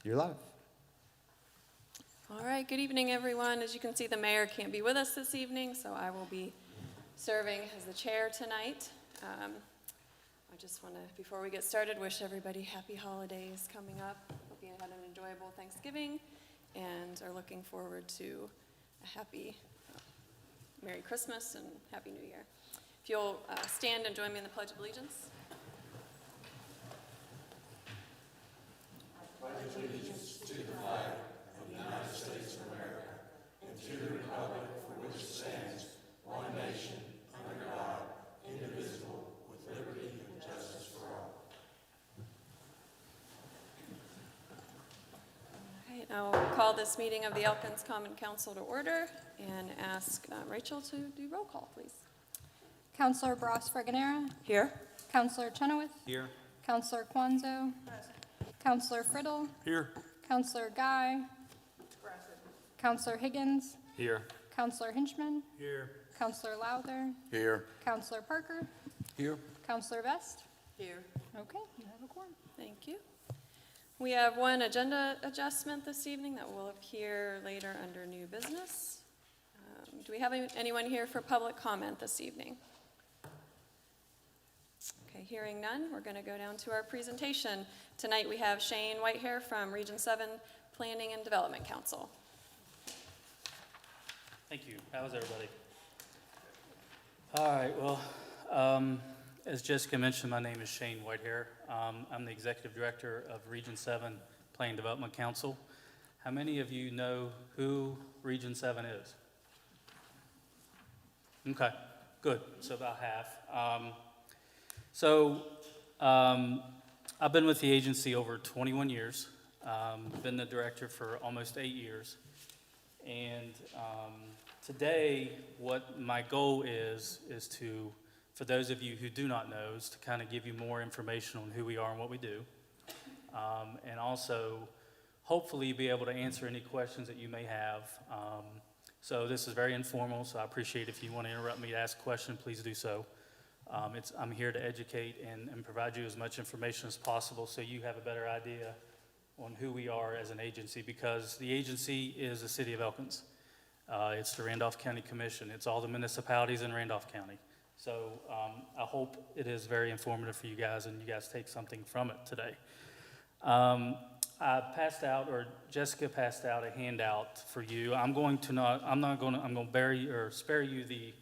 You're live. All right, good evening, everyone. As you can see, the mayor can't be with us this evening, so I will be serving as the chair tonight. I just want to, before we get started, wish everybody happy holidays coming up. Hope you had an enjoyable Thanksgiving and are looking forward to a happy Merry Christmas and Happy New Year. If you'll stand and join me in the Pledge of Allegiance. I'll call this meeting of the Elkins Common Council to order and ask Rachel to do roll call, please. Councillor Bross-Fragonera. Here. Councillor Chenoweth. Here. Councillor Kwanzo. Councillor Friddle. Here. Councillor Guy. Councillor Higgins. Here. Councillor Hinchman. Here. Councillor Lowther. Here. Councillor Parker. Here. Councillor Vest. Here. Okay, you have a quorum. Thank you. We have one agenda adjustment this evening that will appear later under new business. Do we have anyone here for public comment this evening? Okay, hearing none, we're going to go down to our presentation. Tonight we have Shane Whitehair from Region 7 Planning and Development Council. Thank you. How is everybody? All right, well, as Jessica mentioned, my name is Shane Whitehair. I'm the Executive Director of Region 7 Planning Development Council. How many of you know who Region 7 is? Okay, good. So about half. I've been with the agency over 21 years. Been the director for almost 8 years. And today, what my goal is to, for those of you who do not know, is to kind of give you more information on who we are and what we do. And also, hopefully, be able to answer any questions that you may have. So this is very informal, so I appreciate if you want to interrupt me to ask a question, please do so. I'm here to educate and provide you as much information as possible so you have a better idea on who we are as an agency, because the agency is the city of Elkins. It's the Randolph County Commission. It's all the municipalities in Randolph County. So I hope it is very informative for you guys and you guys take something from it today. I passed out, or Jessica passed out, a handout for you. I'm going to spare you the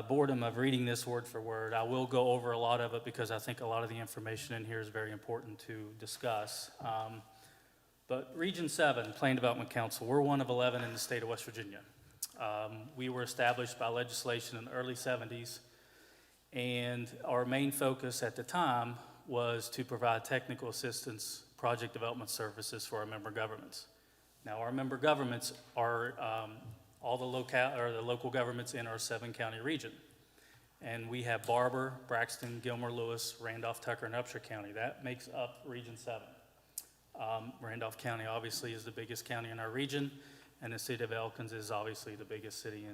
boredom of reading this word for word. I will go over a lot of it because I think a lot of the information in here is very important to discuss. But Region 7, Planning Development Council, we're one of 11 in the state of West Virginia. We were established by legislation in the early 70s, and our main focus at the time was to provide technical assistance, project development services for our member governments. Now, our member governments are all the local governments in our 7-county region. And we have Barber, Braxton, Gilmer, Lewis, Randolph, Tucker, and Upshur County. That makes up Region 7. Randolph County obviously is the biggest county in our region, and the city of Elkins is obviously the biggest city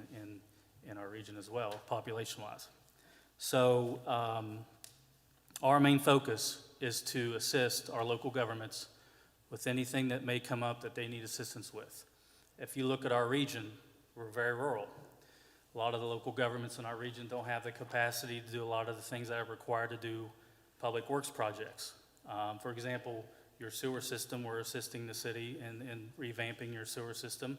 in our region as well, population-wise. So our main focus is to assist our local governments with anything that may come up that they need assistance with. If you look at our region, we're very rural. A lot of the local governments in our region don't have the capacity to do a lot of the things that are required to do public works projects. For example, your sewer system, we're assisting the city in revamping your sewer system.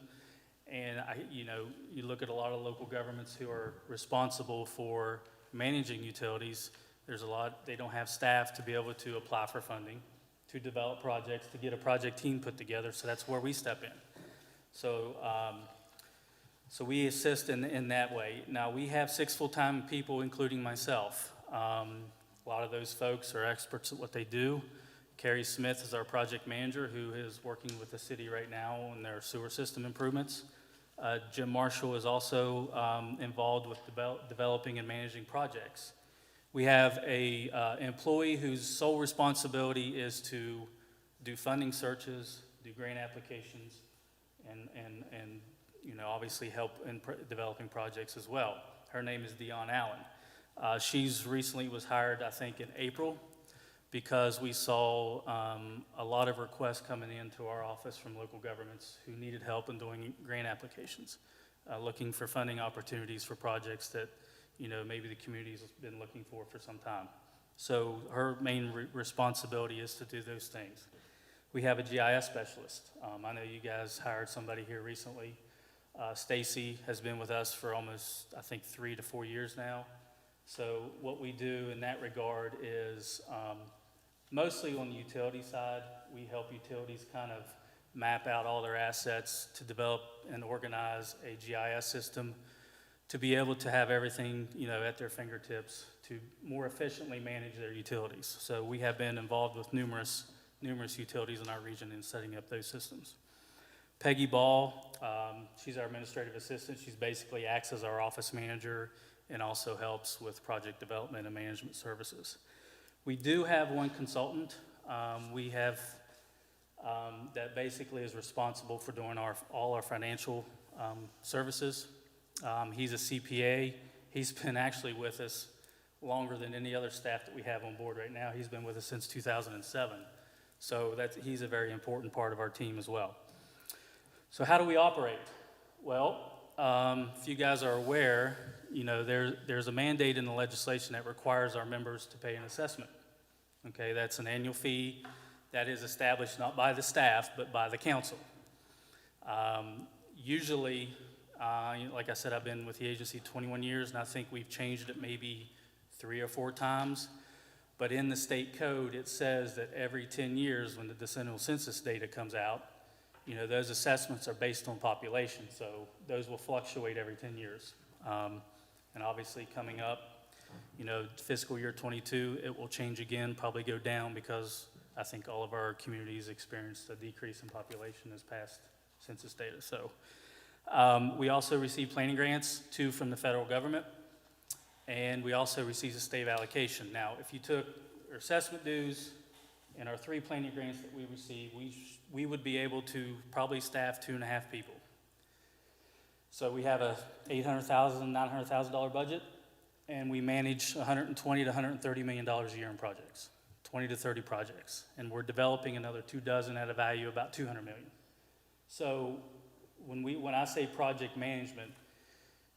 And you look at a lot of local governments who are responsible for managing utilities. There's a lot, they don't have staff to be able to apply for funding, to develop projects, to get a project team put together, so that's where we step in. So we assist in that way. Now, we have 6 full-time people, including myself. A lot of those folks are experts at what they do. Carrie Smith is our project manager, who is working with the city right now on their sewer system improvements. Jim Marshall is also involved with developing and managing projects. We have a employee whose sole responsibility is to do funding searches, do grant applications, and obviously help in developing projects as well. Her name is Dion Allen. She's recently was hired, I think, in April. because we saw a lot of requests coming into our office from local governments who needed help in doing grant applications, looking for funding opportunities for projects that, you know, maybe the community's been looking for some time. So her main responsibility is to do those things. We have a GIS specialist. I know you guys hired somebody here recently. Stacy has been with us for almost, I think, 3 to 4 years now. So what we do in that regard is mostly on the utility side, we help utilities kind of map out all their assets to develop and organize a GIS system to be able to have everything, you know, at their fingertips to more efficiently manage their utilities. So we have been involved with numerous utilities in our region in setting up those systems. Peggy Ball, she's our administrative assistant. She's basically acts as our office manager and also helps with project development and management services. We do have one consultant. We have that basically is responsible for doing all our financial services. He's a CPA. He's been actually with us longer than any other staff that we have on board right now. He's been with us since 2007. So he's a very important part of our team as well. So how do we operate? Well, if you guys are aware, you know, there's a mandate in the legislation that requires our members to pay an assessment. Okay, that's an annual fee that is established not by the staff, but by the council. Usually, like I said, I've been with the agency 21 years, and I think we've changed it maybe 3 or 4 times. But in the state code, it says that every 10 years when the decennial census data comes out, you know, those assessments are based on population, so those will fluctuate every 10 years. And obviously coming up, you know, fiscal year 22, it will change again, probably go down because I think all of our communities experienced a decrease in population this past census data. So we also receive planning grants, 2 from the federal government, and we also receive a state allocation. Now, if you took our assessment dues and our 3 planning grants that we receive, we would be able to probably staff 2.5 people. So we have a $800,000, $900,000 budget, and we manage $120 to $130 million a year in projects, 20 to 30 projects, and we're developing another 24 at a value of about $200 million. So when I say project management,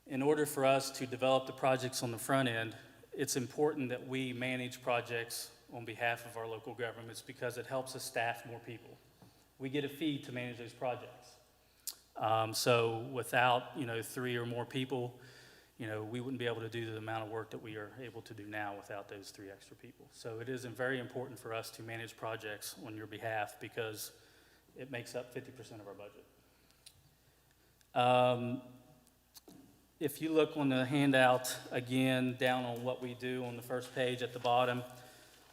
in order for us to develop the projects on the front end, it's important that we manage projects on behalf of our local governments because it helps us staff more people. We get a fee to manage those projects. So without, you know, 3 or more people, you know, we wouldn't be able to do the amount of work that we are able to do now without those 3 extra people. So it is very important for us to manage projects on your behalf because it makes up 50% of our budget. If you look on the handout, again, down on what we do on the first page at the bottom,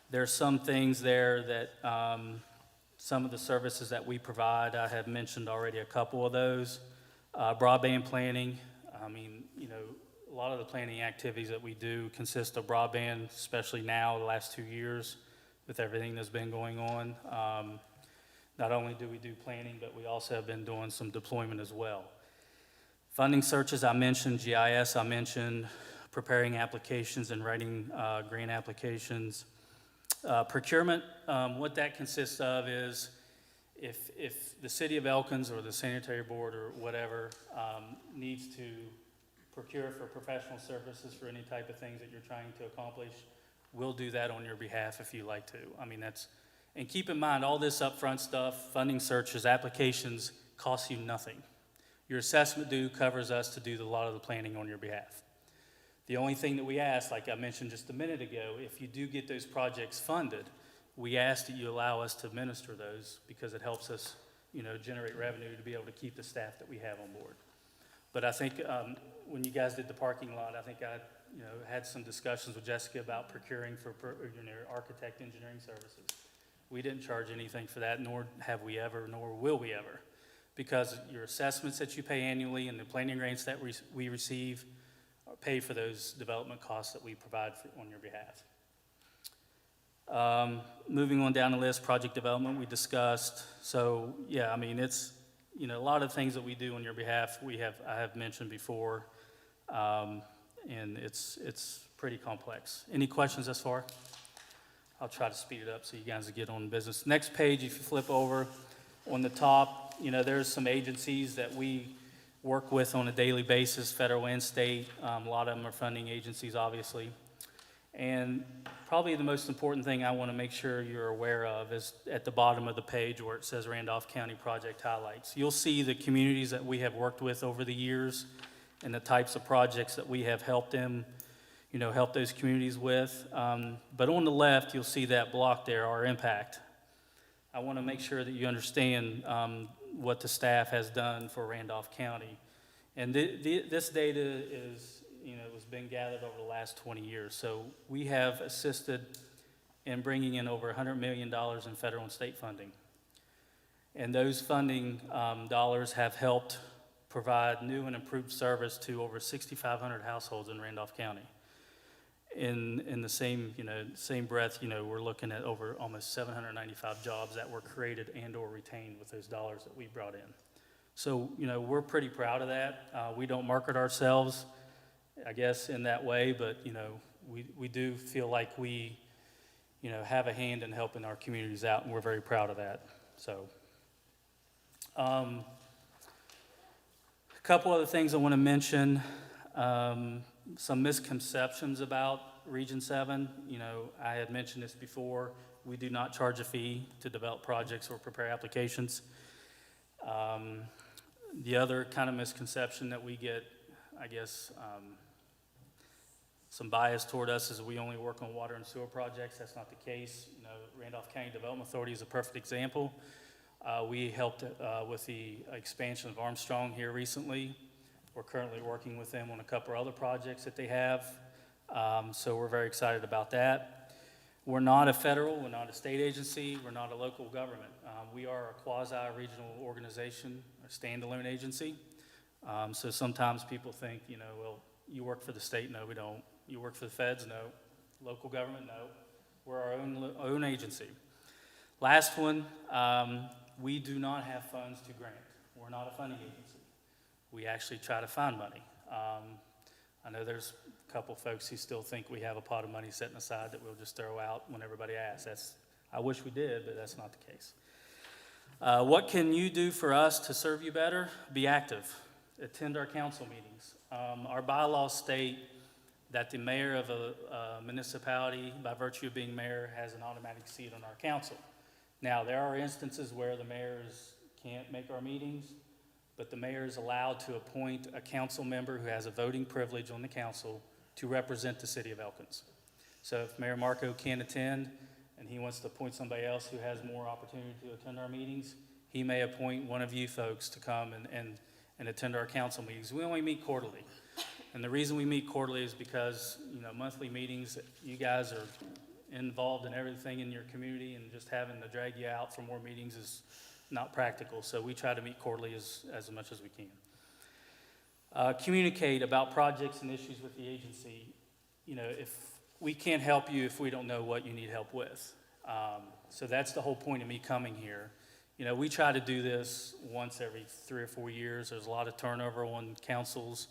there's some things there that some of the services that we provide. I have mentioned already a couple of those. Broadband planning, I mean, you know, a lot of the planning activities that we do consist of broadband, especially now, the last 2 years, with everything that's been going on. Not only do we do planning, but we also have been doing some deployment as well. Funding searches, I mentioned. GIS, I mentioned. Preparing applications and writing grant applications. Procurement, what that consists of is if the city of Elkins or the sanitary board or whatever needs to procure for professional services for any type of things that you're trying to accomplish, we'll do that on your behalf if you like to. I mean, and keep in mind, all this upfront stuff, funding searches, applications, costs you nothing. Your assessment due covers us to do a lot of the planning on your behalf. The only thing that we ask, like I mentioned just a minute ago, if you do get those projects funded, we ask that you allow us to administer those because it helps us, you know, generate revenue to be able to keep the staff that we have on board. But I think when you guys did the parking lot, I think I, you know, had some discussions with Jessica about procuring for architect engineering services. We didn't charge anything for that, nor have we ever, nor will we ever, because your assessments that you pay annually and the planning grants that we receive pay for those development costs that we provide on your behalf. Moving on down the list, project development we discussed. So yeah, I mean, it's, you know, a lot of things that we do on your behalf I have mentioned before, and it's pretty complex. Any questions thus far? I'll try to speed it up so you guys can get on business. Next page, if you flip over, on the top, there's some agencies that we work with on a daily basis, federal and state. A lot of them are funding agencies, obviously. And probably the most important thing I want to make sure you're aware of is at the bottom of the page where it says Randolph County Project Highlights. You'll see the communities that we have worked with over the years and the types of projects that we have helped them, help those communities with. But on the left, you'll see that block there, our impact. I want to make sure that you understand what the staff has done for Randolph County. And this data is, has been gathered over the last 20 years. So we have assisted in bringing in over $100 million in federal and state funding. And those funding dollars have helped provide new and improved service to over 6,500 households in Randolph County. In the same, same breath, we're looking at over almost 795 jobs that were created and or retained with those dollars that we brought in. So, we're pretty proud of that. We don't market ourselves, I guess, in that way, but, we do feel like we, have a hand in helping our communities out, and we're very proud of that. So, a couple other things I want to mention. Some misconceptions about Region 7. I had mentioned this before. We do not charge a fee to develop projects or prepare applications. The other kind of misconception that we get, I guess, some bias toward us is we only work on water and sewer projects. That's not the case. Randolph County Development Authority is a perfect example. We helped with the expansion of Armstrong here recently. We're currently working with them on a couple other projects that they have, so we're very excited about that. We're not a federal, we're not a state agency, we're not a local government. We are a quasi-regional organization, a standalone agency. So sometimes people think, well, you work for the state. No, we don't. You work for the feds? No. Local government? No. We're our own agency. Last one, we do not have funds to grant. We're not a funding agency. We actually try to find money. I know there's a couple folks who still think we have a pot of money sitting aside that we'll just throw out when everybody asks. I wish we did, but that's not the case. What can you do for us to serve you better? Be active. Attend our council meetings. Our bylaws state that the mayor of a municipality, by virtue of being mayor, has an automatic seat on our council. Now, there are instances where the mayors can't make our meetings, but the mayor is allowed to appoint a council member who has a voting privilege on the council to represent the city of Elkins. So if Mayor Marco can't attend and he wants to appoint somebody else who has more opportunity to attend our meetings, he may appoint one of you folks to come and attend our council meetings. We only meet quarterly. And the reason we meet quarterly is because, monthly meetings, you guys are involved in everything in your community, and just having to drag you out for more meetings is not practical. So we try to meet quarterly as much as we can. Communicate about projects and issues with the agency. If we can't help you if we don't know what you need help with. So that's the whole point of me coming here. We try to do this once every 3 or 4 years. There's a lot of turnover on councils,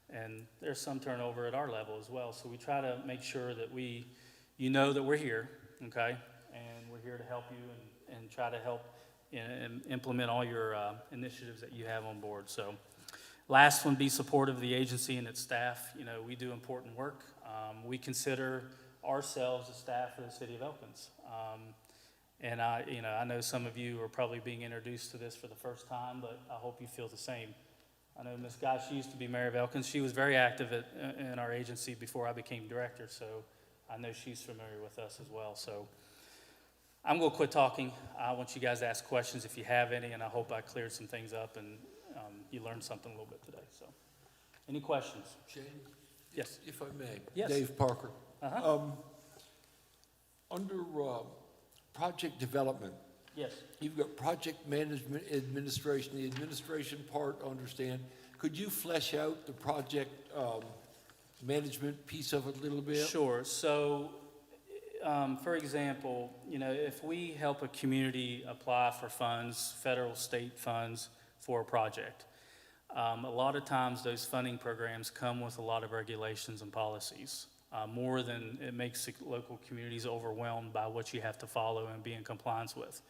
and there's some turnover at our level as well. So we try to make sure that that we're here, okay? And we're here to help you and try to help and implement all your initiatives that you have on board. So last one, be supportive of the agency and its staff. We do important work. We consider ourselves the staff of the city of Elkins. And I know some of you are probably being introduced to this for the first time, but I hope you feel the same. I know Ms. Guy, she used to be mayor of Elkins. She was very active in our agency before I became director, so I know she's familiar with us as well. So I'm going to quit talking. I want you guys to ask questions if you have any, and I hope I cleared some things up and you learned something a little bit today. So, any questions? Shane? Yes. If I may. Yes. Dave Parker. Uh-huh. Under project development, Yes. you've got project management, administration, the administration part, understand. Could you flesh out the project management piece of it a little bit? Sure. So, for example, if we help a community apply for funds, federal, state funds for a project, a lot of times those funding programs come with a lot of regulations and policies. more than it makes the local communities overwhelmed by what you have to follow and be in compliance with.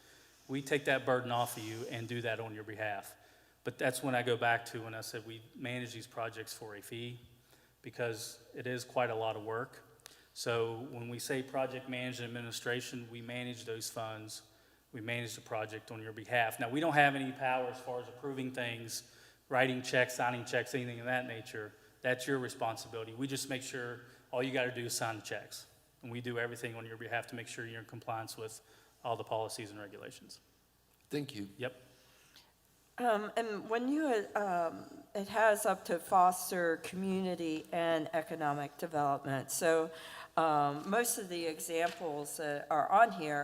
We take that burden off of you and do that on your behalf. But that's when I go back to when I said we manage these projects for a fee, because it is quite a lot of work. So when we say project management administration, we manage those funds, we manage the project on your behalf. Now, we don't have any power as far as approving things, writing checks, signing checks, anything of that nature. That's your responsibility. We just make sure all you got to do is sign the checks. And we do everything on your behalf to make sure you're in compliance with all the policies and regulations. Thank you. Yep. And when you, it has up to foster community and economic development. So most of the examples that are on here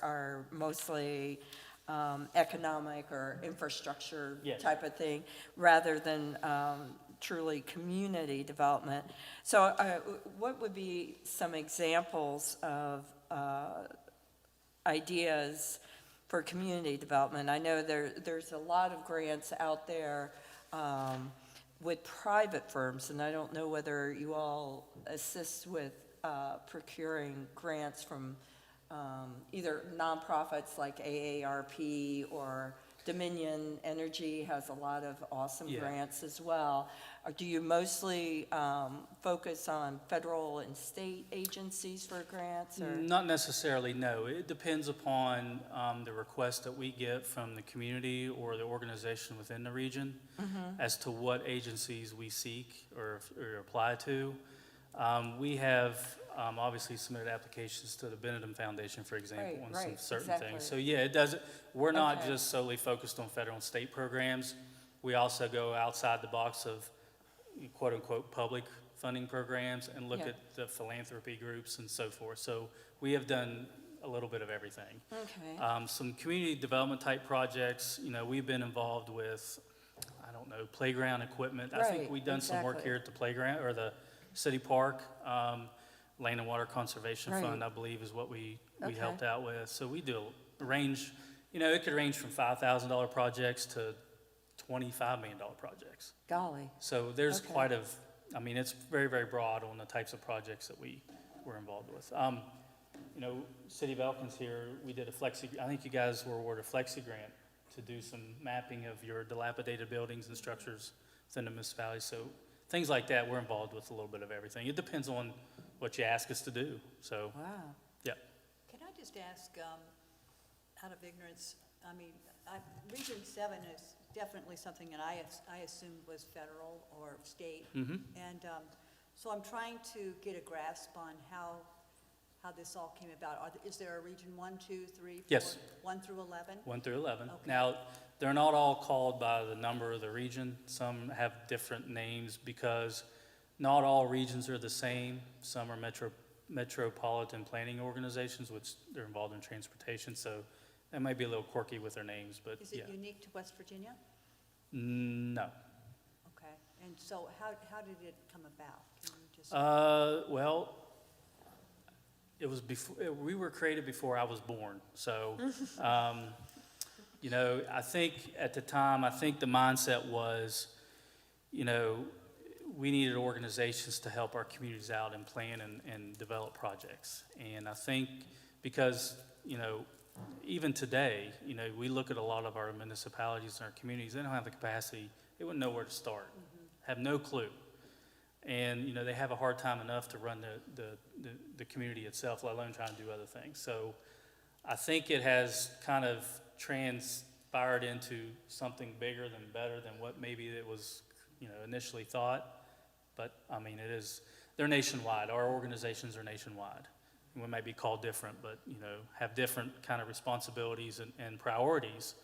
are mostly economic or infrastructure Yes. type of thing, rather than truly community development. So what would be some examples of ideas for community development? I know there's a lot of grants out there with private firms, and I don't know whether you all assist with procuring grants from either nonprofits like AARP, or Dominion Energy has a lot of awesome Yeah. grants as well. Or do you mostly focus on federal and state agencies for grants? Or? Not necessarily, no. It depends upon the request that we get from the community or the organization within the region as to what agencies we seek or apply to. We have obviously submitted applications to the Benedum Foundation, for example, on some certain exactly. things. So yeah, it doesn't, we're not Okay. just solely focused on federal and state programs. We also go outside the box of quote-unquote public funding programs and look Yeah. at the philanthropy groups and so forth. So we have done a little bit of everything. Okay. Some community development type projects, we've been involved with, I don't know, playground equipment. I think Right, we've done some work exactly. here at the playground, or the city park. Land and Water Conservation Right. Fund, I believe, is what we Okay. helped out with. So we do a range, it could range from $5,000 projects to $25 million projects. Golly. So there's Okay. quite it's very, very broad on the types of projects that we're involved with. City of Elkins here, we did I think you guys were awarded a Flexi grant to do some mapping of your dilapidated buildings and structures within the municipality. So things like that, we're involved with a little bit of everything. It depends on what you ask us to do. So, Wow. yeah. Can I just ask, out of ignorance, Region 7 is definitely something that I assumed was federal or state. Mhm. And so I'm trying to get a grasp on how this all came about. Is there a Region 1, 2, 3, 4? Yes. 1 through 11? 1 through 11. Okay. Now, they're not all called by the number of the region. Some have different names because not all regions are the same. Some are metropolitan planning organizations, which they're involved in transportation, so that might be a little quirky with their names, but Is yeah. it unique to West Virginia? No. Okay. And so how did it come about? Can you just? Well, it was before, we were created before I was born, so, I think at the time, the mindset was, we needed organizations to help our communities out and plan and develop projects. And I think because, even today, we look at a lot of our municipalities and our communities, they don't have the capacity, they wouldn't know where to start, have no clue. And, they have a hard time enough to run the community itself, let alone trying to do other things. So I think it has kind of transpired into something bigger than better than what maybe it was, initially thought. But, they're nationwide. Our organizations are nationwide. We may be called different, but, have different kind of responsibilities and priorities.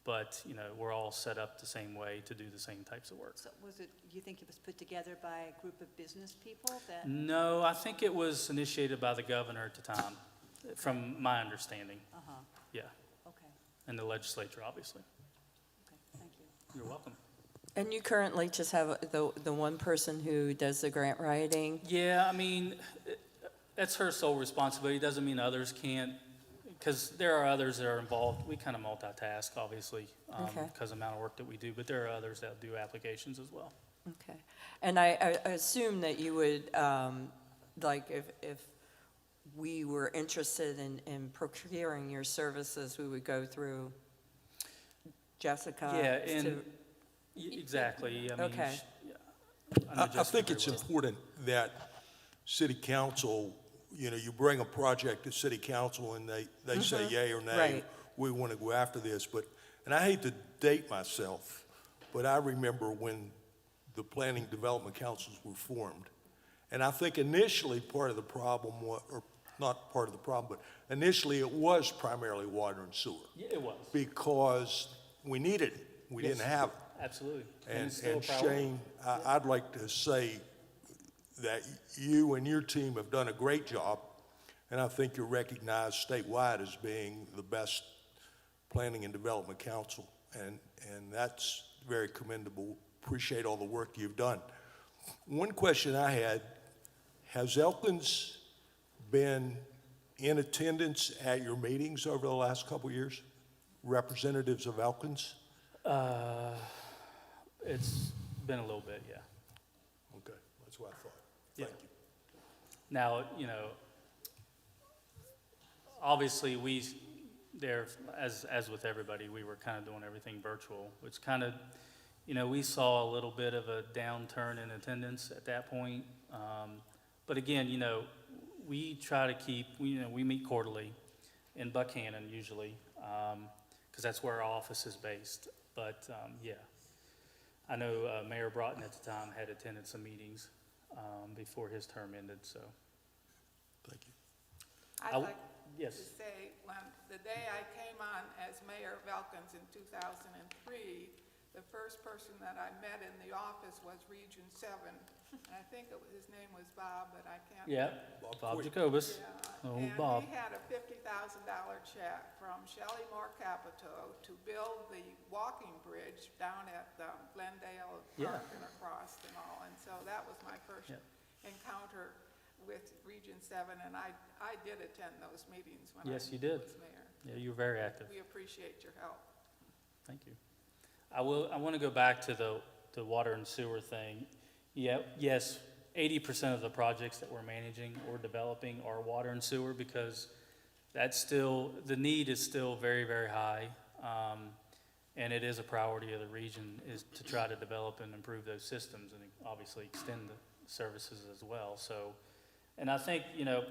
But, we're all set up the same way to do the same types of work. So do you think it was put together by a group of business people that? No, I think it was initiated by the governor at the time, from my understanding. Uh-huh, Yeah, okay, and the legislature, obviously. okay, thank you. You're welcome. And you currently just have the one person who does the grant writing? Yeah, that's her sole responsibility. Doesn't mean others can't, because there are others that are involved. We kind of multitask, obviously, Okay. because of the amount of work that we do, but there are others that do applications as well. Okay. And I assume that you would like if we were interested in procuring your services, we would go through Jessica? Yeah, and, to- exactly, I mean. Okay. I know I Jessica think very it's well. important that city council, you know, you bring a project to city council and they say yay or nay. Right. We want to go after this, and I hate to date myself, but I remember when the planning development councils were formed. And I think initially part of the problem, or not part of the problem, but initially it was primarily water and sewer Yeah, it was, because we needed it. We didn't Yes. have it. absolutely. And it's still a and priority. Shane, I'd like to say that you and your team have done a great job, and I think you're recognized statewide as being the best planning and development council, and that's very commendable. Appreciate all the work you've done. One question I had, has Elkins been in attendance at your meetings over the last couple of years? Representatives of Elkins? It's been a little bit, yeah. Okay, that's what I thought. Yeah. Thank you. Now, you know, obviously, as with everybody, we were kind of doing everything virtual, which kind of, you know, we saw a little bit of a downturn in attendance at that point. But again, you know, we try to keep, we meet quarterly in Buchanan usually, because that's where our office is based. But, yeah, I know Mayor Broughton at the time had attended some meetings before his term ended, so. Thank you. I- I'd like yes. to say, when the day I came on as mayor of Elkins in 2003, the first person that I met in the office was Region 7, and I think his name was Bob, but I can't. Yeah, Bob Jacobus. Yeah, Oh, and Bob. he had a $50,000 check from Shelley Moore Capito to build the walking bridge down at Glendale Yeah. Park and across and all, and so that was my first Yeah. encounter with Region 7, and I did attend those meetings when I Yes, you did. was mayor. Yeah, you were very active. We appreciate your help. Thank you. I want to go back to the water and sewer thing. Yeah, yes, 80% of the projects that we're managing or developing are water and sewer because that's still, the need is still very, very high. And it is a priority of the region is to try to develop and improve those systems and obviously extend the services as well. So, and I think, you know,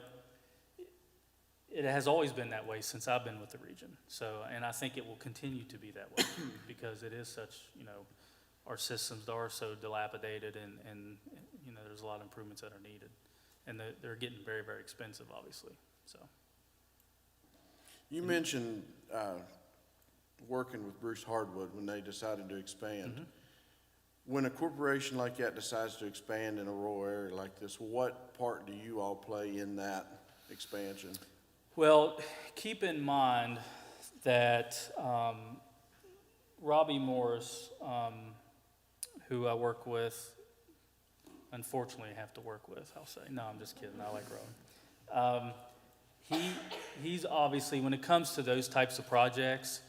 it has always been that way since I've been with the region. So, and I think it will continue to be that way because it is such, you know, our systems are so dilapidated and you know, there's a lot of improvements that are needed. And they're getting very, very expensive, obviously, so. You mentioned working with Bruce Hardwood when they decided to expand. When a corporation like that decides to expand in a rural area like this, what part do you all play in that expansion? Well, keep in mind that Robbie Morris, who I work with, unfortunately have to work with, I'll say. No, I'm just kidding. I like Robbie. He's obviously, when it comes to those types of projects,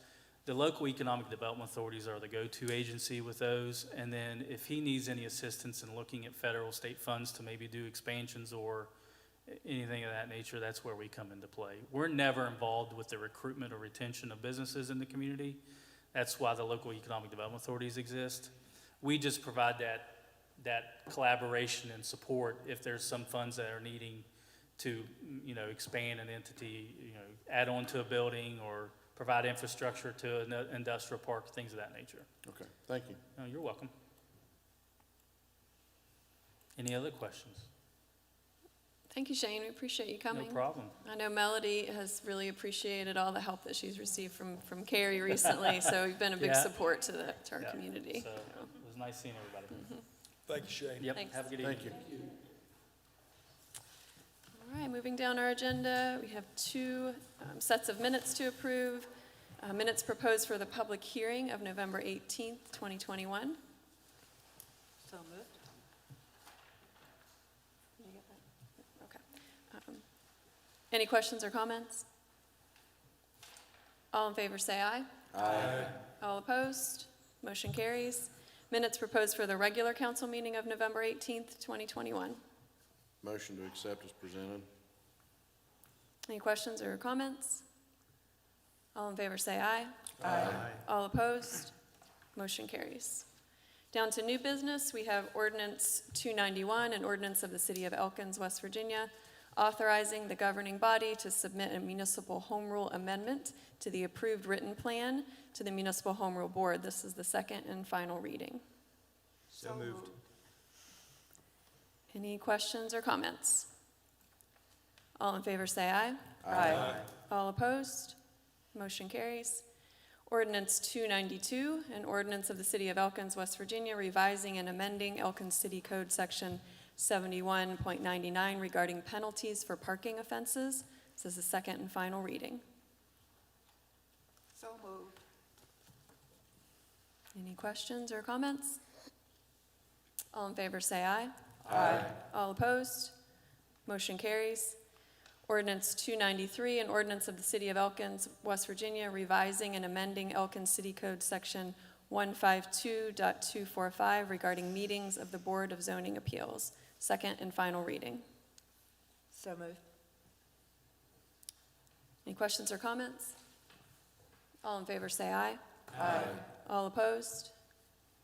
the local economic development authorities are the go-to agency with those. And then if he needs any assistance in looking at federal, state funds to maybe do expansions or anything of that nature, that's where we come into play. We're never involved with the recruitment or retention of businesses in the community. That's why the local economic development authorities exist. We just provide that collaboration and support if there's some funds that are needing to, you know, expand an entity, you know, add on to a building or provide infrastructure to an industrial park, things of that nature. Okay, thank you. No, you're welcome. Any other questions? Thank you, Shane. We appreciate you coming. No problem. I know Melody has really appreciated all the help that she's received from Carrie recently, so you've been a big Yeah. support to our Yeah. community. So it was nice seeing everybody. Thank you, Shane. Yep, Thanks. have a good evening. Thank you. All right, moving down our agenda, we have two sets of minutes to approve. Minutes proposed for the public hearing of November 18th, 2021. So moved. Did you get that? Okay. Any questions or comments? All in favor, say aye. Aye. All opposed? Motion carries. Minutes proposed for the regular council meeting of November 18th, 2021. Motion to accept is presented. Any questions or comments? All in favor say aye. Aye. All opposed? Motion carries. Down to new business, we have Ordinance 291, an ordinance of the City of Elkins, West Virginia, authorizing the governing body to submit a municipal home rule amendment to the approved written plan to the Municipal Home Rule Board. This is the second and final reading. So moved. Any questions or comments? All in favor say aye. Aye. All opposed? Motion carries. Ordinance 292, an ordinance of the City of Elkins, West Virginia, revising and amending Elkins City Code Section 71.99 regarding penalties for parking offenses. This is the second and final reading. So moved. Any questions or comments? All in favor say aye. Aye. All opposed? Motion carries. Ordinance 293, an ordinance of the City of Elkins, West Virginia, revising and amending Elkins City Code Section 152.245 regarding meetings of the Board of Zoning Appeals. Second and final reading. So moved. Any questions or comments? All in favor say aye. Aye. All opposed?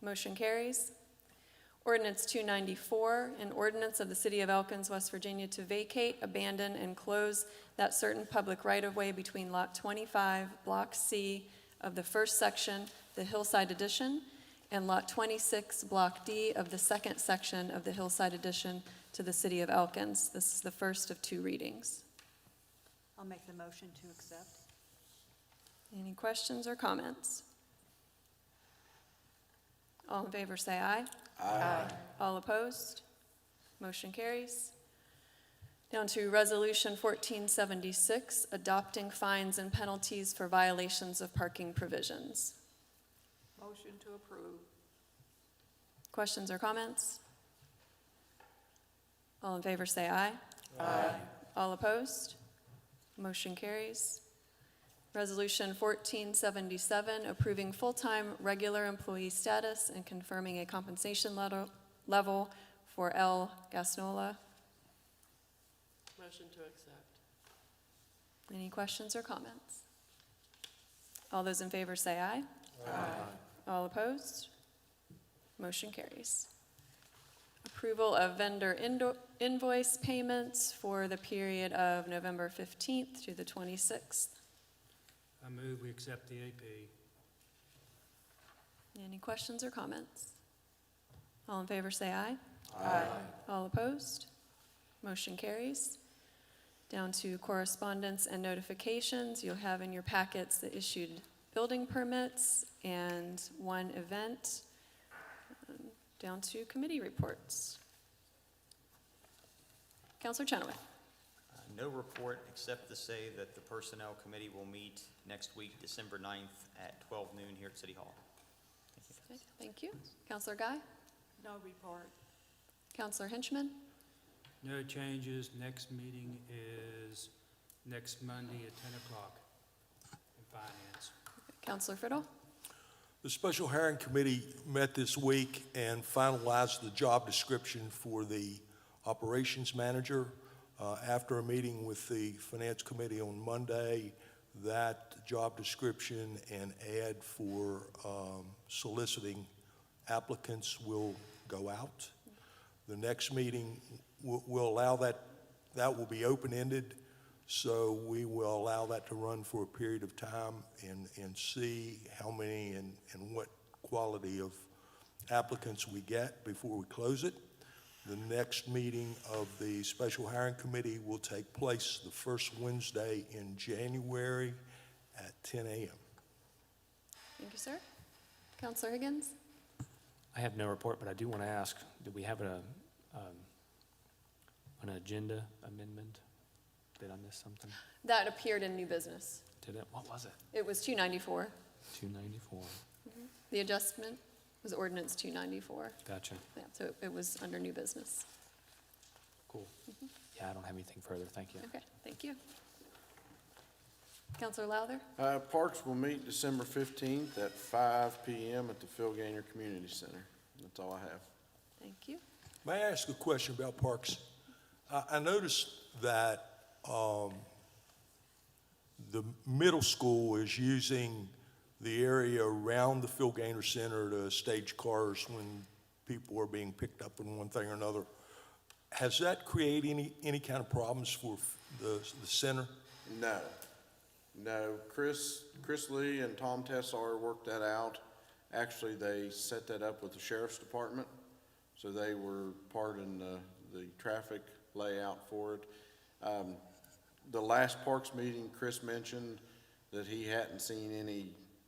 Motion carries. Ordinance 294, an ordinance of the City of Elkins, West Virginia, to vacate, abandon, and close that certain public right-of-way between Lot 25, Block C of the first section, the Hillside Addition, and Lot 26, Block D of the second section of the Hillside Addition to the City of Elkins. This is the first of two readings. I'll make the motion to accept. Any questions or comments? All in favor say aye. Aye. All opposed? Motion carries. Down to Resolution 1476, adopting fines and penalties for violations of parking provisions. Motion to approve. Questions or comments? All in favor say aye. Aye. All opposed? Motion carries. Resolution 1477, approving full-time regular employee status and confirming a compensation level for L. Gasnola. Motion to accept. Any questions or comments? All those in favor say aye. Aye. All opposed? Motion carries. Approval of vendor invoice payments for the period of November 15th through the 26th. I move we accept the AP. Any questions or comments? All in favor say aye. Aye. All opposed? Motion carries. Down to correspondence and notifications. You'll have in your packets the issued building permits and one event. Down to committee reports. Counselor Chenoweth. No report, except to say that the Personnel Committee will meet next week, December 9th at 12 noon here at City Hall. Okay, thank you. Counselor Guy? No report. Counselor Hinchman? No changes. Next meeting is next Monday at 10 o'clock in Finance. Counselor Fiddle? The Special Hearing Committee met this week and finalized the job description for the operations manager. After a meeting with the Finance Committee on Monday, that job description and ad for soliciting applicants will go out. The next meeting will allow that will be open-ended, so we will allow that to run for a period of time and see how many and what quality of applicants we get before we close it. The next meeting of the Special Hiring Committee will take place the first Wednesday in January at 10 a.m. Thank you, sir. Counselor Higgins? I have no report, but I do want to ask, did we have an agenda amendment? Did I miss something? That appeared in new business. Did it? What was it? It was 294. 294. The adjustment was ordinance 294. Gotcha. Yeah, so it was under new business. Cool. Yeah, I don't have anything further. Thank you. Okay, thank you. Counselor Lowther? Parks will meet December 15th at 5 p.m. at the Phil Gaynor Community Center. That's all I have. Thank you. May I ask a question about parks? I noticed that the middle school is using the area around the Phil Gaynor Center to stage cars when people are being picked up in one thing or another. Has that created any kind of problems for the center? No, no. Chris Lee and Tom Tessar worked that out. Actually, they set that up with the sheriff's department, so they were part in the traffic layout for it. The last Parks meeting, Chris mentioned that he hadn't seen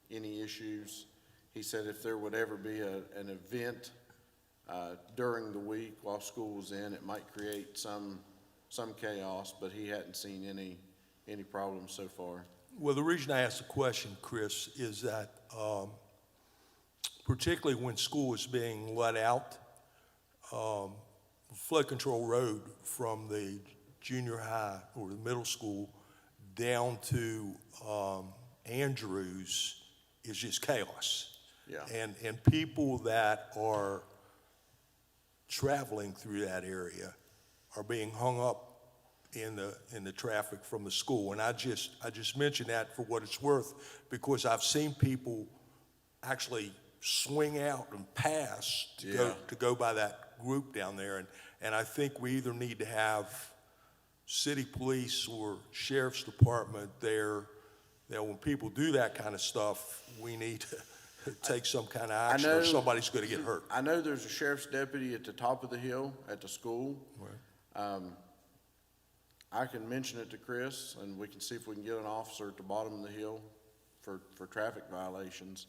any issues. He said if there would ever be an event during the week while school was in, it might create some chaos, but he hadn't seen any problems so far. Well, the reason I asked the question, Chris, is that particularly when school is being let out, flood control road from the junior high or the middle school down to Andrews is just chaos. Yeah. And people that are traveling through that area are being hung up in the traffic from the school. And I just mention that for what it's worth, because I've seen people actually swing out and pass to go by that group down there. And I think we either need to have city police or sheriff's department there, that when people do that kind of stuff, we need to take some kind of action or somebody's going to get hurt. I know there's a sheriff's deputy at the top of the hill at the school. Right. I can mention it to Chris, and we can see if we can get an officer at the bottom of the hill for traffic violations.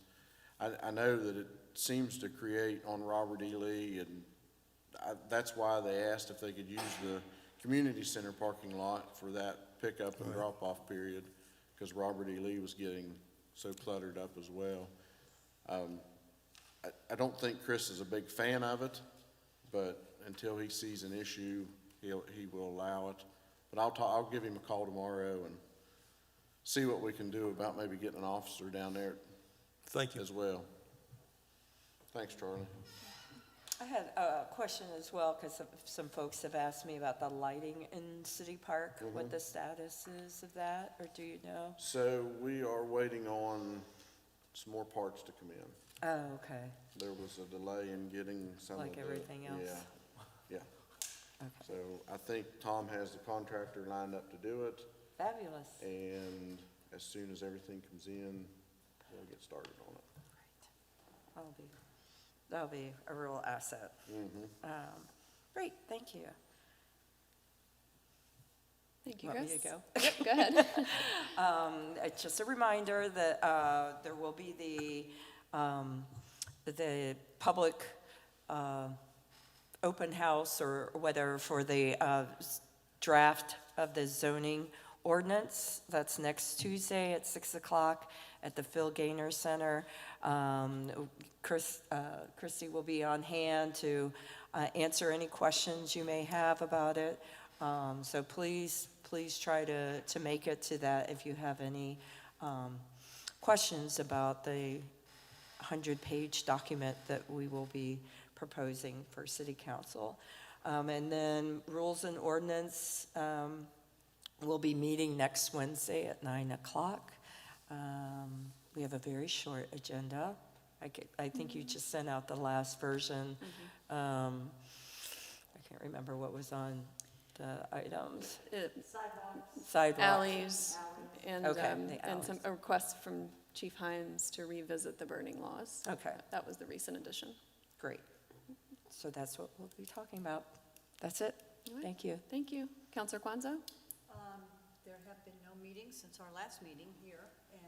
I know that it seems to create on Robert E. Lee, and that's why they asked if they could use the community center parking lot for that pickup and drop-off period, because Robert E. Lee was getting so cluttered up as well. I don't think Chris is a big fan of it, but until he sees an issue, he will allow it. But I'll give him a call tomorrow and see what we can do about maybe getting an officer down there. Thank you. As well. Thanks, Charlie. I had a question as well, because some folks have asked me about the lighting in City Park, what the status is of that, or do you know? So we are waiting on some more parts to come in. Oh, okay. There was a delay in getting some of the. Like everything else? Yeah. Okay. So I think Tom has the contractor lined up to do it, Fabulous. and as soon as everything comes in, we'll get started on it. That'll be a real asset. Great, thank you. Thank you, Want me Chris. to go? Yep, go ahead. It's just a reminder that there will be the public open house, or whether for the draft of the zoning ordinance. That's next Tuesday at 6 o'clock at the Phil Gaynor Center. Christy will be on hand to answer any questions you may have about it. So please try to make it to that if you have any questions about the 100-page document that we will be proposing for City Council. And then Rules and Ordinance will be meeting next Wednesday at 9 o'clock. We have a very short agenda. I think you just sent out the last version. I can't remember what was on the items. Sidewalks. Alleys, and, Okay, the and some, a request from Chief Hines to revisit the burning laws. Okay. That was the recent addition. Great. So that's what we'll be talking about. That's it. All right. Thank you. Thank you. Counselor Kwanzaa? There have been no meetings since our last meeting here, and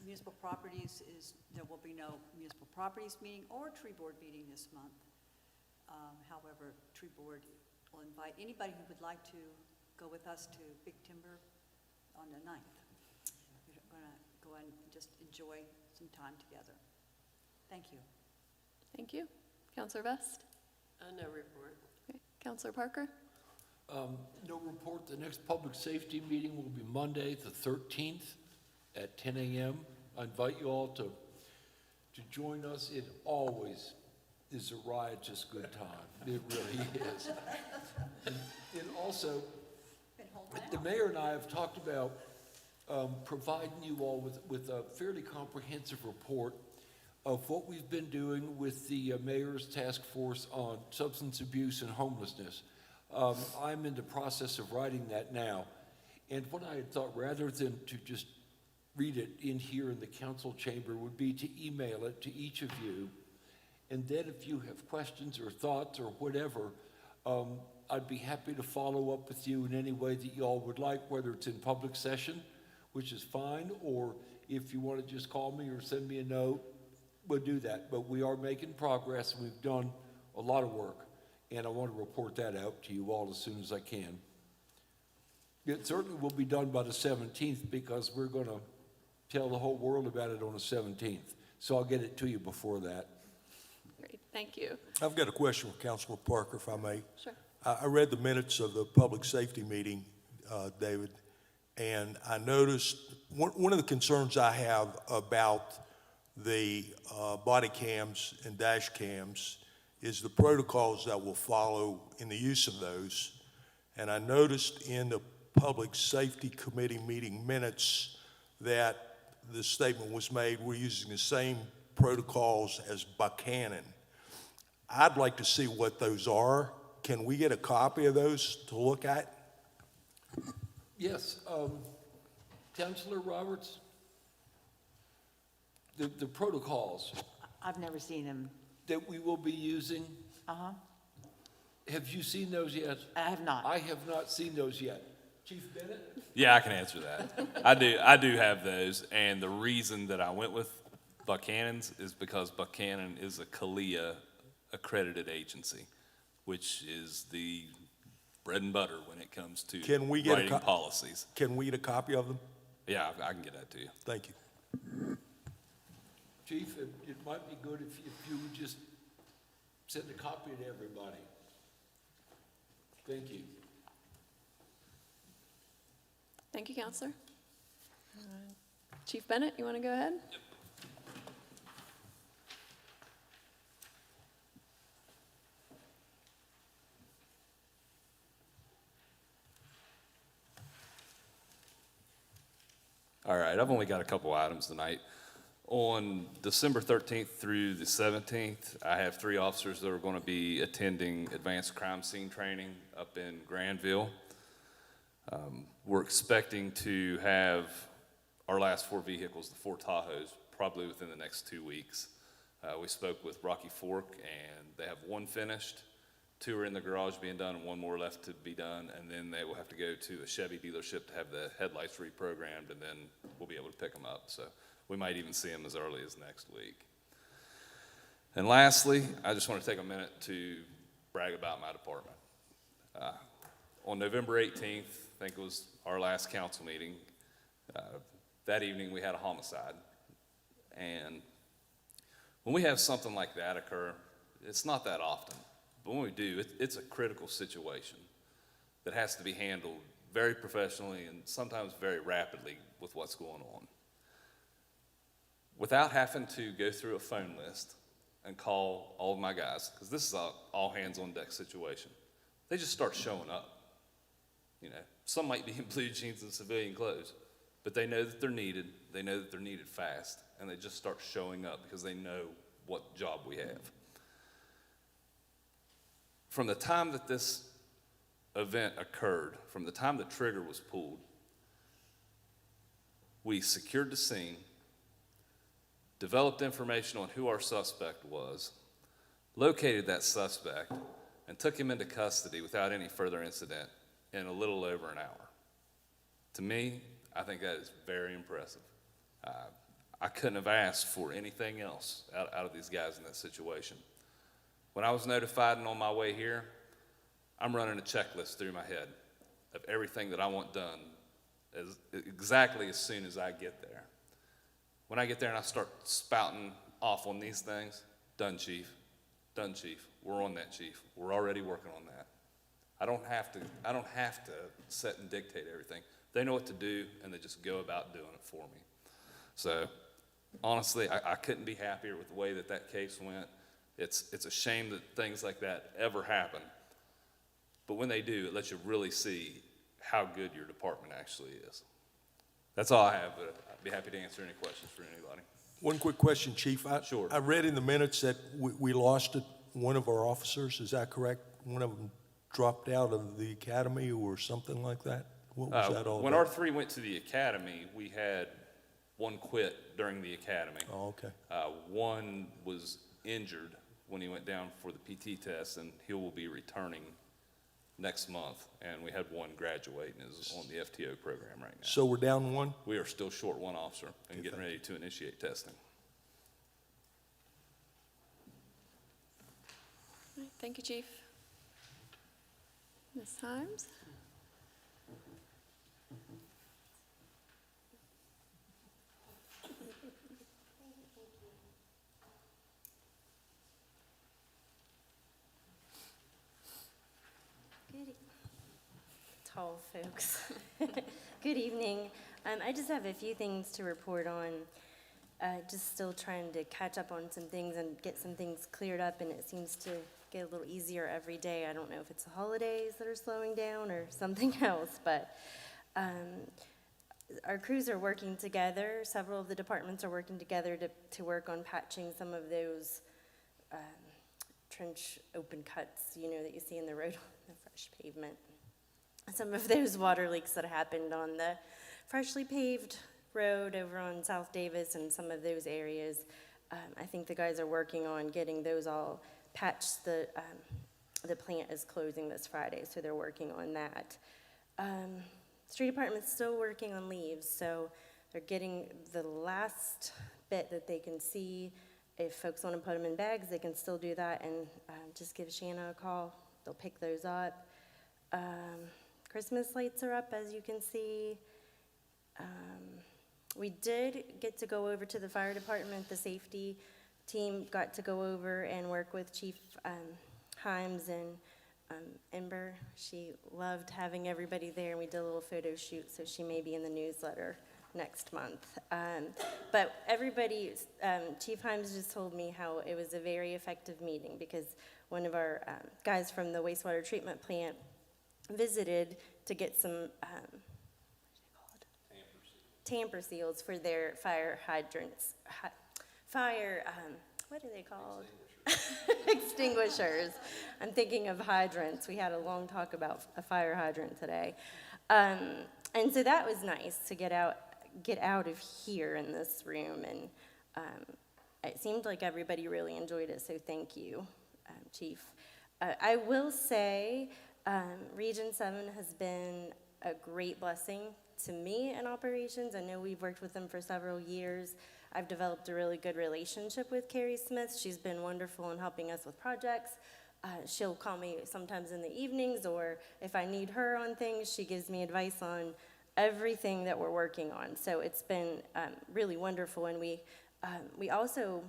municipal properties there will be no municipal properties meeting or tree board meeting this month. However, tree board will invite anybody who would like to go with us to Big Timber on the 9th. We're going to go and just enjoy some time together. Thank you. Thank you. Counselor Vest? No report. Okay. Counselor Parker? No report. The next public safety meeting will be Monday, the 13th at 10 a.m. I invite you all to join us. It always is a riotous good time. It really is. And also, the mayor and I have talked about providing you all with a fairly comprehensive report of what we've been doing with the mayor's task force on substance abuse and homelessness. I'm in the process of writing that now. And what I had thought, rather than to just read it in here in the council chamber, would be to email it to each of you. And then if you have questions or thoughts or whatever, I'd be happy to follow up with you in any way that you all would like, whether it's in public session, which is fine, or if you want to just call me or send me a note, we'll do that. But we are making progress, and we've done a lot of work, and I want to report that out to you all as soon as I can. It certainly will be done by the 17th, because we're going to tell the whole world about it on the 17th. So I'll get it to you before that. Great, thank you. I've got a question for Councilor Parker, if I may. Sure. I read the minutes of the public safety meeting, David, and I noticed one of the concerns I have about the body cams and dash cams is the protocols that will follow in the use of those. And I noticed in the Public Safety Committee meeting minutes that the statement was made, we're using the same protocols as Buchanan. I'd like to see what those are. Can we get a copy of those to look at? Yes, Councilor Roberts, the protocols I've never seen them. that we will be using, Uh-huh. have you seen those yet? I have not. I have not seen those yet. Chief Bennett? Yeah, I can answer that. I do have those, and the reason that I went with Buchanan's is because Buchanan is a CALEA accredited agency, which is the bread and butter when it comes to Can we get writing policies. Can we get a copy of them? Yeah, I can get that to you. Thank you. Chief, it might be good if you would just send a copy to everybody. Thank you. Thank you, Counselor. Chief Bennett, you want to go ahead? Yep. All right, I've only got a couple items tonight. On December 13th through the 17th, I have 3 officers that are going to be attending advanced crime scene training up in Granville. We're expecting to have our last 4 vehicles, the 4 Tahoes, probably within the next 2 weeks. We spoke with Rocky Fork, and they have 1 finished, 2 are in the garage being done, and 1 more left to be done, and then they will have to go to a Chevy dealership to have the headlights reprogrammed, and then we'll be able to pick them up. So we might even see them as early as next week. And lastly, I just want to take a minute to brag about my department. On November 18th, I think it was our last council meeting, that evening we had a homicide. And when we have something like that occur, it's not that often, but when we do, it's a critical situation that has to be handled very professionally and sometimes very rapidly with what's going on. Without having to go through a phone list and call all of my guys, because this is a all hands on deck situation, they just start showing up. You know, some might be in blue jeans and civilian clothes, but they know that they're needed, they know that they're needed fast, and they just start showing up because they know what job we have. From the time that this event occurred, from the time the trigger was pulled, we secured the scene, developed information on who our suspect was, located that suspect, and took him into custody without any further incident in a little over an hour. To me, I think that is very impressive. I couldn't have asked for anything else out of these guys in that situation. When I was notified and on my way here, I'm running a checklist through my head of everything that I want done exactly as soon as I get there. When I get there and I start spouting off on these things, done, chief, we're on that, chief, we're already working on that. I don't have to set and dictate everything. They know what to do, and they just go about doing it for me. So honestly, I couldn't be happier with the way that case went. It's a shame that things like that ever happen. But when they do, it lets you really see how good your department actually is. That's all I have, but I'd be happy to answer any questions for anybody. One quick question, Chief. Sure. I read in the minutes that we lost one of our officers. Is that correct? One of them dropped out of the academy or something like that? What was that all When about? R3 went to the academy, we had one quit during the academy. Oh, okay. One was injured when he went down for the PT test, and he will be returning next month. And we had one graduate and is on the FTO program right now. So we're down one? We are still short one officer and getting thank ready to initiate testing. All right, thank you, Chief. Ms. Himes? Good, tall folks. Good evening. I just have a few things to report on. Just still trying to catch up on some things and get some things cleared up, and it seems to get a little easier every day. I don't know if it's the holidays that are slowing down or something else, but our crews are working together. Several of the departments are working together to work on patching some of those trench open cuts, you know, that you see in the road, the fresh pavement. Some of those water leaks that happened on the freshly paved road over on South Davis and some of those areas. I think the guys are working on getting those all patched. The plant is closing this Friday, so they're working on that. Street department's still working on leaves, so they're getting the last bit that they can see. If folks want to put them in bags, they can still do that, and just give Shanna a call. They'll pick those up. Christmas lights are up, as you can see. We did get to go over to the fire department. The safety team got to go over and work with Chief Himes and Ember. She loved having everybody there, and we did a little photo shoot, so she may be in the newsletter next month. But everybody, Chief Himes just told me how it was a very effective meeting, because one of our guys from the wastewater treatment plant visited to get some tamper seals for their fire hydrants. What are they called? Extinguishers. I'm thinking of hydrants. We had a long talk about a fire hydrant today. And so that was nice to get out of here in this room, and it seemed like everybody really enjoyed it, so thank you, Chief. I will say Region 7 has been a great blessing to me in operations. I know we've worked with them for several years. I've developed a really good relationship with Carrie Smith. She's been wonderful in helping us with projects. She'll call me sometimes in the evenings, or if I need her on things, she gives me advice on everything that we're working on. So it's been really wonderful. And we also,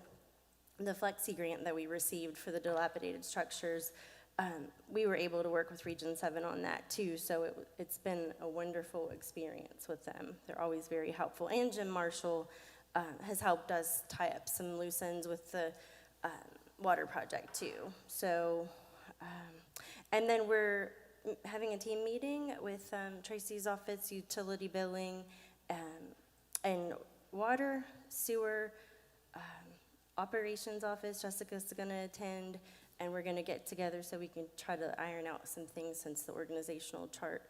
the Flexi grant that we received for the dilapidated structures, we were able to work with Region 7 on that too. So it's been a wonderful experience with them. They're always very helpful. And Jim Marshall has helped us tie up some loose ends with the water project too. So, and then we're having a team meeting with Tracy's office, utility billing, and water, sewer, operations office. Jessica's gonna attend, and we're gonna get together so we can try to iron out some things since the organizational chart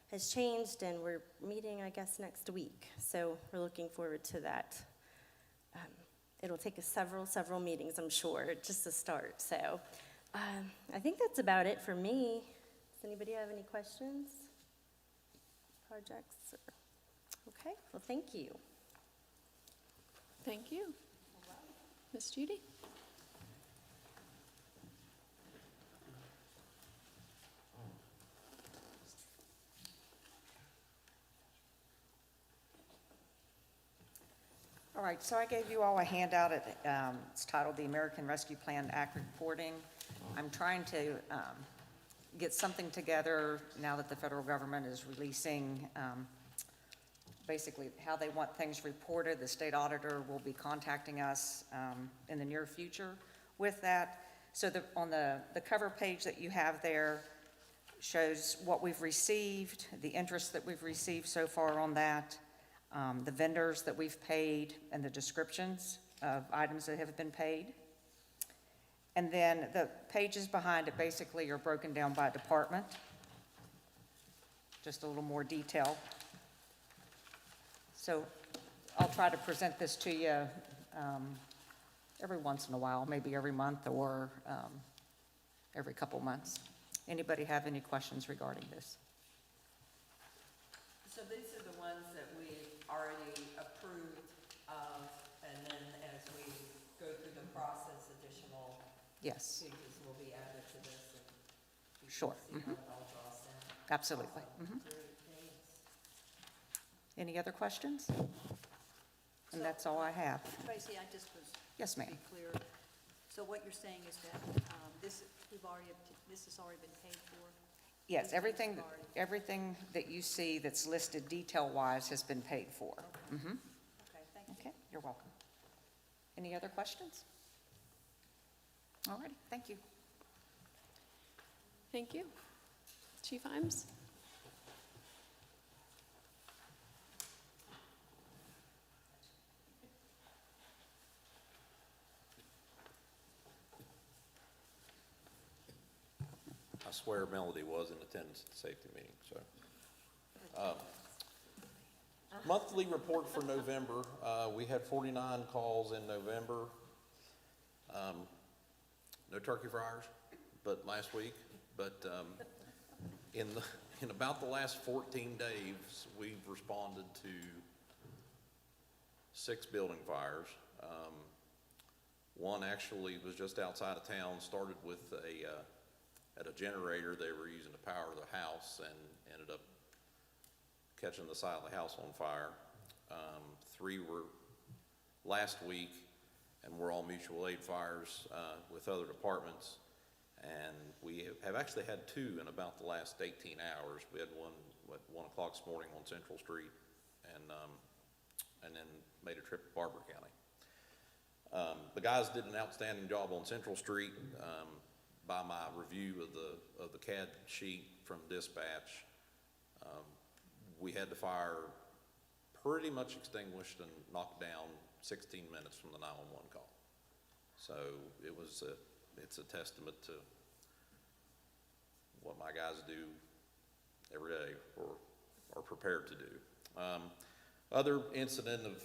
has changed, and we're meeting, I guess, next week. So we're looking forward to that. It'll take us several meetings, I'm sure, just to start. So I think that's about it for me. Does anybody have any questions? Projects? Okay, well, thank you. Thank you. Ms. Judy? All right, so I gave you all a handout. It's titled The American Rescue Plan Act Reporting. I'm trying to get something together now that the federal government is releasing basically how they want things reported. The state auditor will be contacting us in the near future with that. So on the cover page that you have there shows what we've received, the interest that we've received so far on that, the vendors that we've paid, and the descriptions of items that have been paid. And then the pages behind it basically are broken down by department, just a little more detail. So I'll try to present this to you every once in a while, maybe every month or every couple months. Anybody have any questions regarding this? So these are the ones that we already approved of, and then as we go through the process, additional Yes, pages will be added to this, and you can Sure. see how it all draws down. absolutely. Mhm. Great, thanks. Any other questions? And that's all I have. Tracy, I just was. Yes, to ma'am. be clear, so what you're saying is that this has already been paid for? Yes, These everything, things have already- everything that you see that's listed detail-wise has been paid for. Mhm. Okay, thank you. Okay, you're welcome. Any other questions? All right, thank you. Thank you. Chief Imes? I swear Melody was in attendance at the safety meeting, so. Monthly report for November, we had 49 calls in November. No turkey fryers, but last week, but in about the last 14 days, we've responded to 6 building fires. One actually was just outside of town, started with at a generator they were using to power the house and ended up catching the side of the house on fire. 3 were last week, and we're all mutual aid fires with other departments. And we have actually had 2 in about the last 18 hours. We had one at 1 o'clock this morning on Central Street, and then made a trip to Barber County. The guys did an outstanding job on Central Street. By my review of the CAD sheet from dispatch, we had the fire pretty much extinguished and knocked down 16 minutes from the 911 call. So it's a testament to what my guys do every day or are prepared to do. Other incident of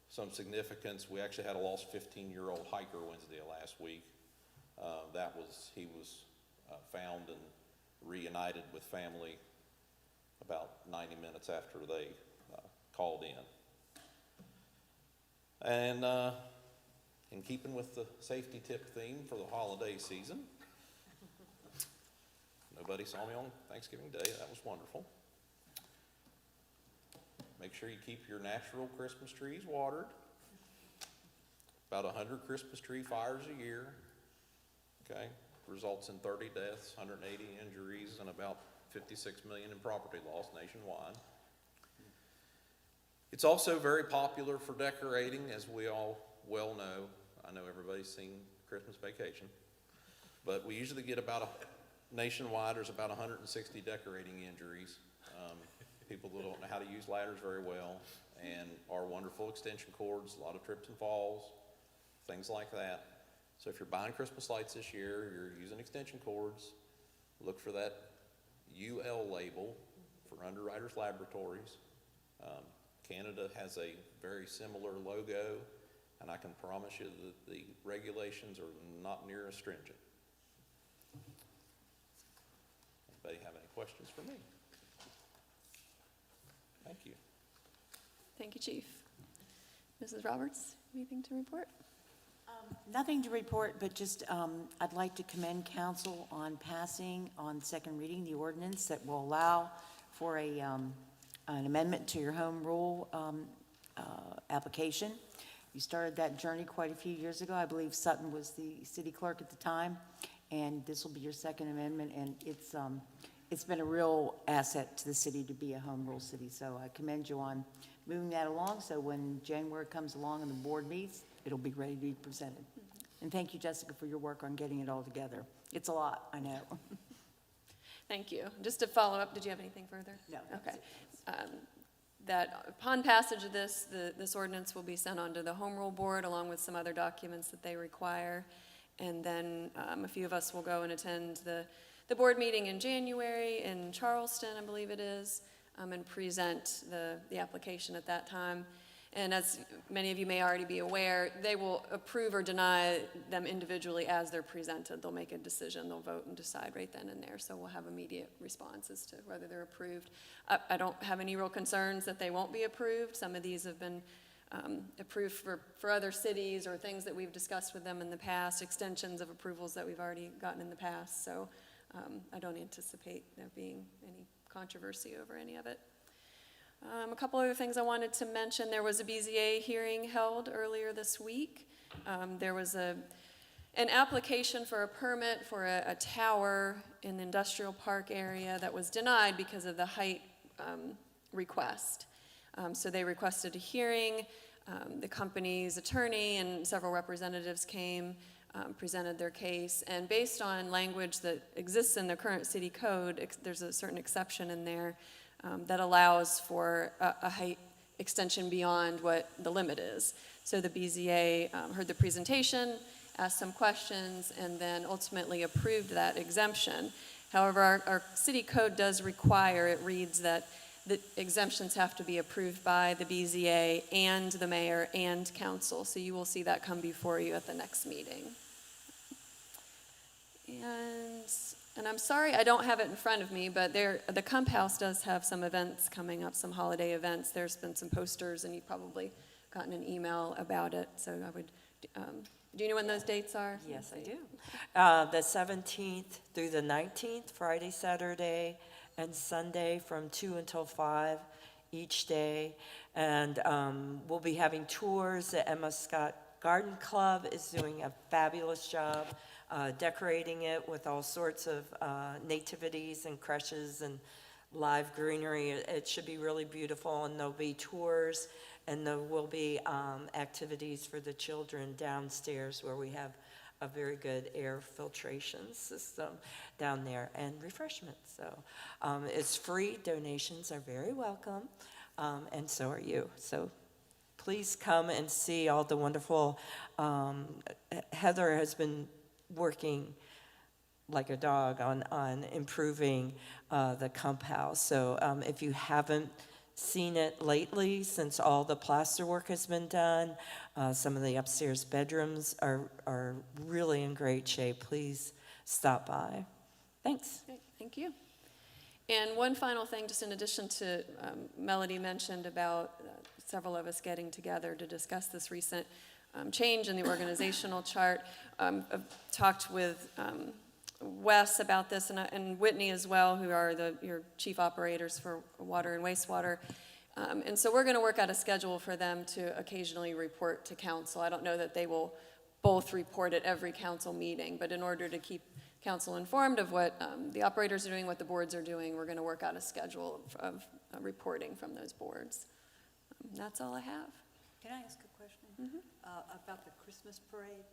some significance, we actually had a lost 15-year-old hiker Wednesday of last week. He was found and reunited with family about 90 minutes after they called in. And in keeping with the safety tip theme for the holiday season, nobody saw me on Thanksgiving Day. That was wonderful. Make sure you keep your natural Christmas trees watered. About 100 Christmas tree fires a year. Okay, results in 30 deaths, 180 injuries, and about 56 million in property loss nationwide. It's also very popular for decorating, as we all well know. I know everybody's seen Christmas Vacation, but we usually get nationwide, there's about 160 decorating injuries. People that don't know how to use ladders very well, and our wonderful extension cords, a lot of trips and falls, things like that. So if you're buying Christmas lights this year, you're using extension cords, look for that UL label for Underwriters Laboratories. Canada has a very similar logo, and I can promise you that the regulations are not near as stringent. Anybody have any questions for me? Thank you. Thank you, Chief. Mrs. Roberts, anything to report? Nothing to report, but just I'd like to commend council on passing on second reading the ordinance that will allow for an amendment to your home rule application. You started that journey quite a few years ago. I believe Sutton was the city clerk at the time, and this will be your second amendment, and it's been a real asset to the city to be a home rule city. So I commend you on moving that along, so when January comes along and the board meets, it'll be ready to be presented. And thank you, Jessica, for your work on getting it all together. It's a lot, I know. Thank you. Just to follow up, did you have anything further? No. Okay. That upon passage of this ordinance will be sent on to the Home Rule Board along with some other documents that they require. And then a few of us will go and attend the board meeting in January in Charleston, I believe it is, and present the application at that time. And as many of you may already be aware, they will approve or deny them individually as they're presented. They'll make a decision, they'll vote and decide right then and there. So we'll have immediate response as to whether they're approved. I don't have any real concerns that they won't be approved. Some of these have been approved for other cities or things that we've discussed with them in the past, extensions of approvals that we've already gotten in the past. So I don't anticipate there being any controversy over any of it. A couple other things I wanted to mention. There was a Bza hearing held earlier this week. There was an application for a permit for a tower in the industrial park area that was denied because of the height request. So they requested a hearing. The company's attorney and several representatives came, presented their case, and based on language that exists in the current city code, there's a certain exception in there that allows for a height extension beyond what the limit is. So the BZA heard the presentation, asked some questions, and then ultimately approved that exemption. However, our city code does require, it reads that the exemptions have to be approved by the BZA and the mayor and council. So you will see that come before you at the next meeting. And I'm sorry I don't have it in front of me, but the Kump House does have some events coming up, some holiday events. There's been some posters, and you've probably gotten an email about it. So I would, do you know when those dates are? Yes, I do. The 17th through the 19th, Friday, Saturday, and Sunday from 2 until 5 each day. And we'll be having tours. The Emma Scott Garden Club is doing a fabulous job decorating it with all sorts of nativities and creches and live greenery. It should be really beautiful, and there'll be tours, and there will be activities for the children downstairs where we have a very good air filtration system down there, and refreshments. So it's free. Donations are very welcome, and so are you. So please come and see all the wonderful, Heather has been working like a dog on improving the Kump House. So if you haven't seen it lately, since all the plaster work has been done, some of the upstairs bedrooms are really in great shape. Please stop by. Thanks. Okay, thank you. And one final thing, just in addition to Melody mentioned about several of us getting together to discuss this recent change in the organizational chart. I've talked with Wes about this and Whitney as well, who are your chief operators for water and wastewater. And so we're going to work out a schedule for them to occasionally report to council. I don't know that they will both report at every council meeting, but in order to keep council informed of what the operators are doing, what the boards are doing, we're going to work out a schedule of reporting from those boards. That's all I have. Can I ask a question? About the Christmas parade?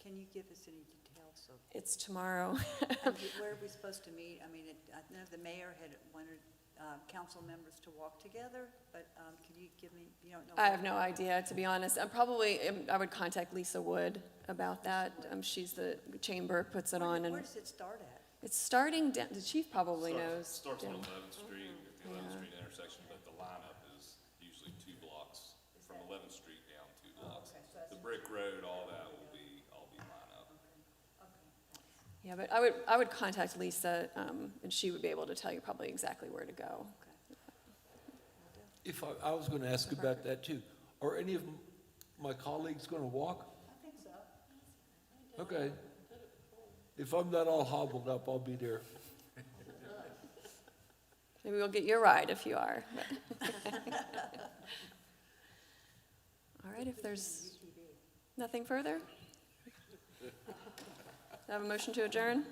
Can you give us any details of? It's tomorrow. And where are we supposed to meet? I mean, I know the mayor had wanted council members to walk together, but can you give me, you don't know? I have no idea, to be honest. I would contact Lisa Wood about that. She's the chamber, puts it on. And where does it start at? It's starting, the chief probably knows. Starts on 11th Street, at the 11th Street intersection, but the lineup is usually 2 blocks from 11th Street down 2 blocks. The brick road, all that will be lineup. Yeah, but I would contact Lisa, and she would be able to tell you probably exactly where to go. If I was going to ask about that too. Are any of my colleagues going to walk? I think so. Okay. If I'm not all hobbled up, I'll be there. Maybe we'll get you a ride if you are. All right, if there's nothing further? Do I have a motion to adjourn?